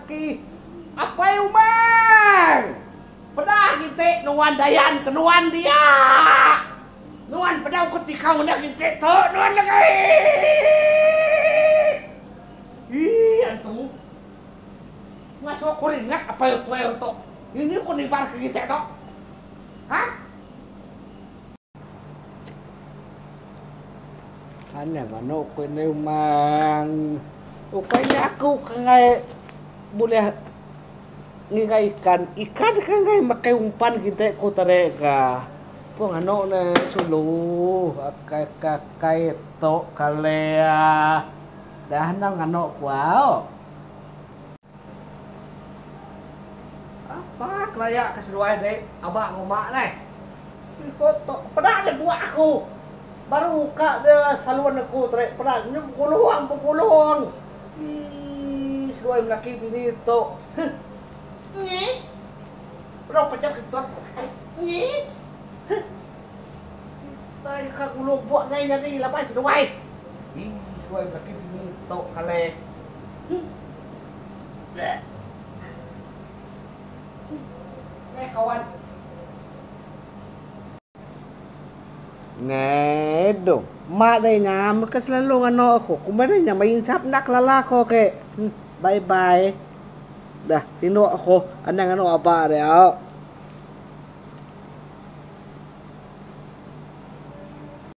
laki. Apa yang umang? Pada kita nuan dayan ke nuan dia. Nuan pada ketika nak kita tu nuan lagi. Ih, antu. Masuk kau ingat apa yang kau tu? Ini kau ni bar kita tu. Hah? Hanya mana kau ni umang? Ukanya aku kangai boleh ngigaikan ikan kangai makai umpan kita ko tareka pong ano na sulu kakai to kalea dah nang ano kwao apa kelaya keseruan dek abang ngomak nai foto pada ada buat aku baru buka dia saluran aku tarek pada ni pukuluang ih seruai lelaki bini to Nge. Berapa jam kita? Nge. Tay ka gulo buat ngay nanti lepas seruai. Ih, seruai lagi ini tok kale. Kawan. Ngedo, mak day nyam ka selalu ano ako. Kumarin niya mainsap nak lalako ke. Bye bye. Dah, tino ako anang ano apa dia.